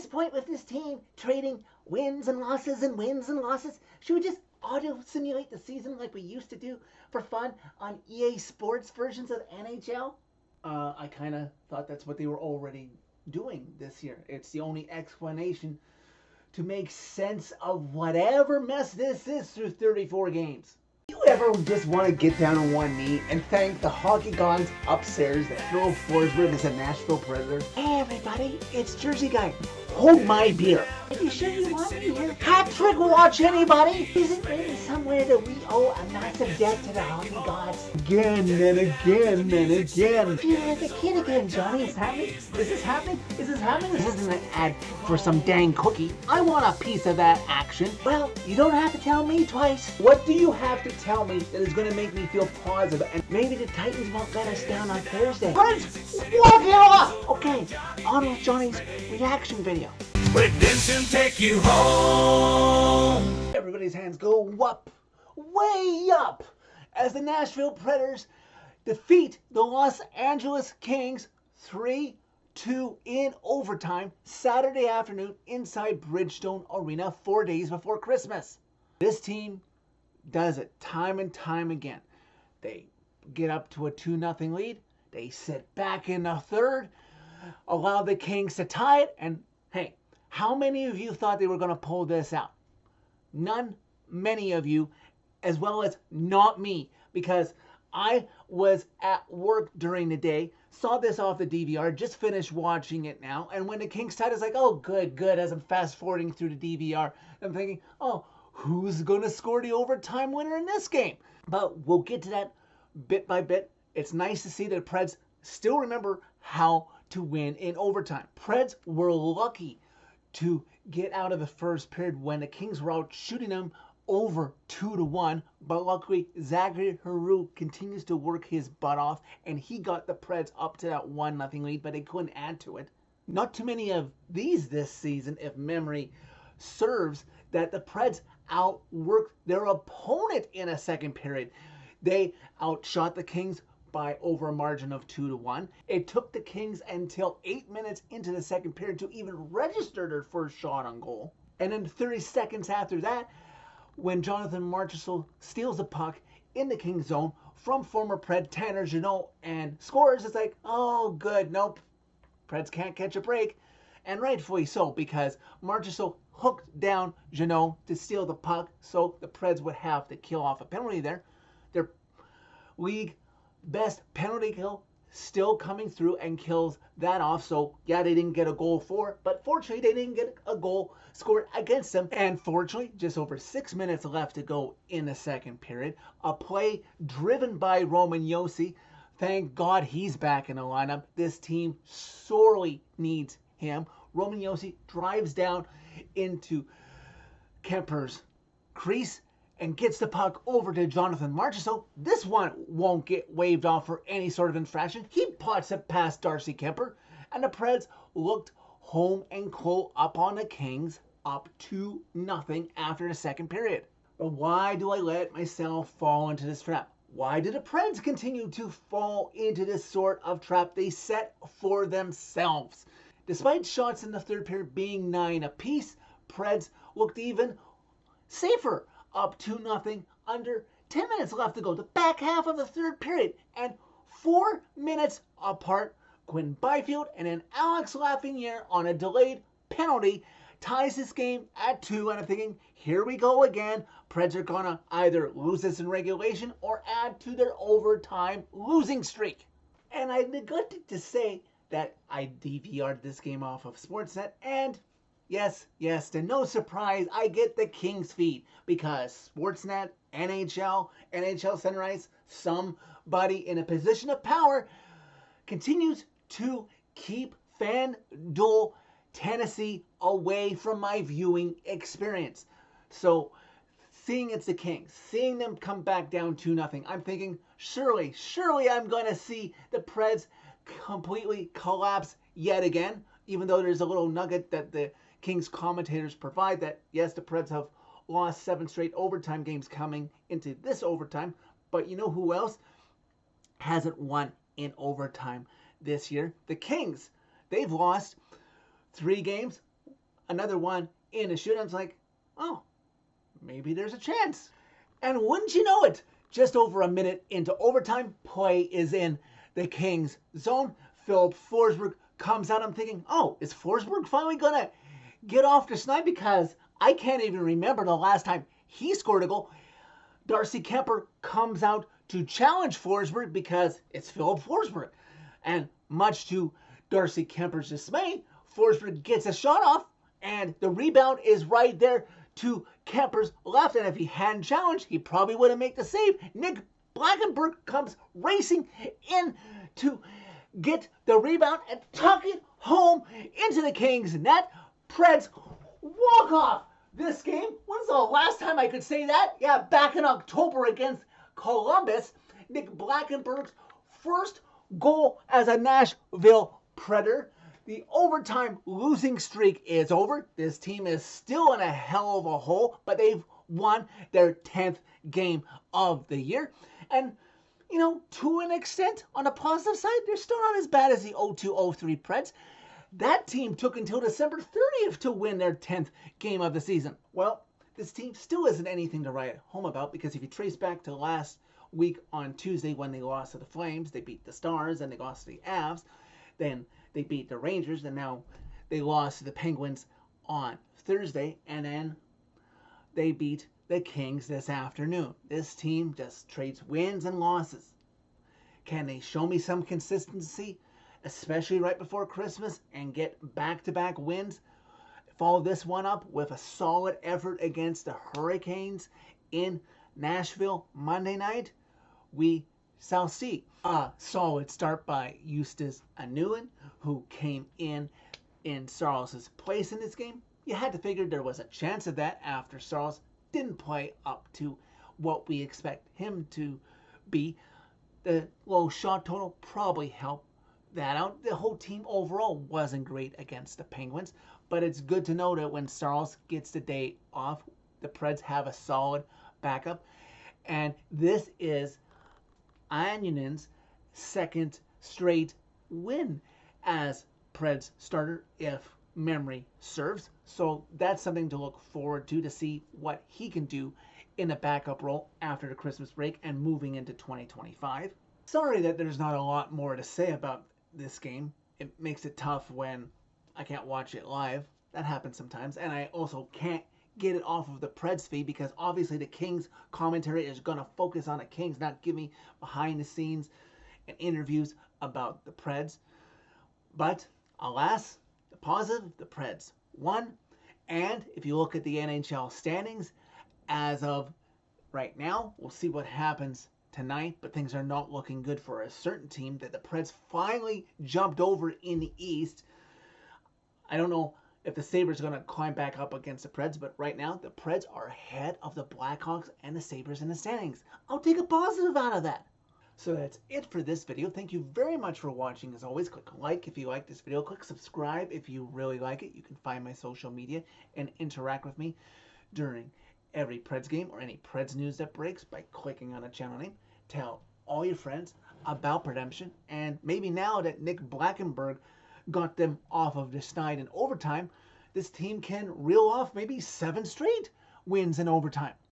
this point with this team trading wins and losses and wins and losses, should we just auto simulate the season like we used to do for fun on EA Sports versions of NHL? I kind of thought that's what they were already doing this year. It's the only explanation to make sense of whatever mess this is through 34 games. You ever just want to get down on one knee and thank the hockey gods upstairs that Phil Forsberg is a Nashville Predator? Hey everybody, it's Jersey Guy. Hold my beer. Are you sure you want me here? Hat trick watch anybody? Is it really somewhere that we owe a massive debt to the hockey gods? Again and again and again. You're like a kid again, Johnny. Is this happening? Is this happening? This isn't an ad for some dang cookie. I want a piece of that action. Well, you don't have to tell me twice. What do you have to tell me that is going to make me feel positive? And maybe the Titans won't let us down on Thursday. Preds, walk it off! Okay, on with Johnny's reaction video. Redemption take you home. Everybody's hands go up, way up, as the Nashville Predators defeat the Los Angeles Kings 3-2 in overtime Saturday afternoon inside Bridgestone Arena 4 days before Christmas. This team does it time and time again. They get up to a 2-0 lead. They sit back in the third, allow the Kings to tie it, and hey, how many of you thought they were going to pull this out? None, many of you, as well as not me, because I was at work during the day, saw this off the DVR, just finished watching it now, and when the Kings tied, it's like, oh, good, as I'm fast forwarding through the DVR, I'm thinking, oh, who's going to score the overtime winner in this game? But we'll get to that bit by bit. It's nice to see that the Preds still remember how to win in overtime. Preds were lucky to get out of the first period when the Kings were out shooting them over 2-1, but luckily Zachary Heroux continues to work his butt off, and he got the Preds up to that 1-0 lead, but they couldn't add to it. Not too many of these this season, if memory serves, that the Preds outworked their opponent in a second period. They outshot the Kings by over a margin of 2-1. It took the Kings until 8 minutes into the second period to even register their first shot on goal. And then 30 seconds after that, when Jonathan Marchessault steals the puck in the Kings zone from former Pred Tanner Jeannot and scores, it's like, oh good, nope, Preds can't catch a break. And rightfully so, because Marchessault hooked down Jeannot to steal the puck, so the Preds would have to kill off a penalty there. Their league best penalty kill still coming through and kills that off. So yeah, they didn't get a goal for, but fortunately they didn't get a goal scored against them. And fortunately, just over 6 minutes left to go in the second period. A play driven by Roman Josi. Thank God he's back in the lineup. This team sorely needs him. Roman Josi drives down into Kemper's crease and gets the puck over to Jonathan Marchessault. This one won't get waved off for any sort of infraction. He pots it past Darcy Kemper, and the Preds looked home and cold up on the Kings, up 2-0 after the second period. But why do I let myself fall into this trap? Why do the Preds continue to fall into this sort of trap they set for themselves? Despite shots in the third period being 9 apiece, Preds looked even safer, up 2-0, under 10 minutes left to go. The back half of the third period, and 4 minutes apart, Quinn Byfield and then Alex Lafreniere on a delayed penalty ties this game at 2, and I'm thinking, here we go again. Preds are gonna either lose this in regulation or add to their overtime losing streak. And I neglected to say that I DVR'd this game off of Sportsnet, and yes, to no surprise, I get the Kings feed, because Sportsnet, NHL Center Ice, somebody in a position of power continues to keep FanDuel Tennessee away from my viewing experience. So seeing it's the Kings, seeing them come back down 2-0, I'm thinking, surely I'm going to see the Preds completely collapse yet again, even though there's a little nugget that the Kings commentators provide that, yes, the Preds have lost 7 straight overtime games coming into this overtime, but you know who else hasn't won in overtime this year? The Kings. They've lost 3 games, another one in a shootout. It's like, oh, maybe there's a chance. And wouldn't you know it, just over a minute into overtime, play is in the Kings zone. Philip Forsberg comes out. I'm thinking, oh, is Forsberg finally going to get off the schneid? Because I can't even remember the last time he scored a goal. Darcy Kemper comes out to challenge Forsberg because it's Philip Forsberg. And much to Darcy Kemper's dismay, Forsberg gets a shot off, and the rebound is right there to Kemper's left. And if he hadn't challenged, he probably would have made the save. Nick Blackenberg comes racing in to get the rebound and tuck it home into the Kings net. Preds walk off this game. When's the last time I could say that? Yeah, back in October against Columbus. Nick Blackenberg's first goal as a Nashville Predator. The overtime losing streak is over. This team is still in a hell of a hole, but they've won their 10th game of the year. And, you know, to an extent, on the positive side, they're still not as bad as the 02-03 Preds. That team took until December 30th to win their 10th game of the season. Well, this team still isn't anything to write home about, because if you trace back to last week on Tuesday when they lost to the Flames, they beat the Stars, and they lost to the Avs, then they beat the Rangers, and now they lost to the Penguins on Thursday, and then they beat the Kings this afternoon. This team just trades wins and losses. Can they show me some consistency, especially right before Christmas, and get back-to-back wins? Follow this one up with a solid effort against the Hurricanes in Nashville Monday night. We shall see. A solid start by Eustace Anuin, who came in Sarles' place in this game. You had to figure there was a chance of that after Sarles didn't play up to what we expect him to be. The low shot total probably helped that out. The whole team overall wasn't great against the Penguins, but it's good to know that when Sarles gets the day off, the Preds have a solid backup. And this is Anunin's second straight win as Preds starter, if memory serves. So that's something to look forward to see what he can do in a backup role after the Christmas break and moving into 2025. Sorry that there's not a lot more to say about this game. It makes it tough when I can't watch it live. That happens sometimes. And I also can't get it off of the Preds feed, because obviously the Kings commentary is going to focus on the Kings, not give me behind the scenes and interviews about the Preds. But alas, the positive, the Preds won. And if you look at the NHL standings as of right now, we'll see what happens tonight, but things are not looking good for a certain team that the Preds finally jumped over in the East. I don't know if the Sabres are going to climb back up against the Preds, but right now the Preds are ahead of the Blackhawks and the Sabres in the standings. I'll take a positive out of that. So that's it for this video. Thank you very much for watching. As always, click like if you like this video. Click subscribe if you really like it. You can find my social media and interact with me during every Preds game or any Preds news that breaks by clicking on a channel name. Tell all your friends about Redemption, and maybe now that Nick Blackenberg got them off of the schneid in overtime, this team can reel off maybe 7 straight wins in overtime.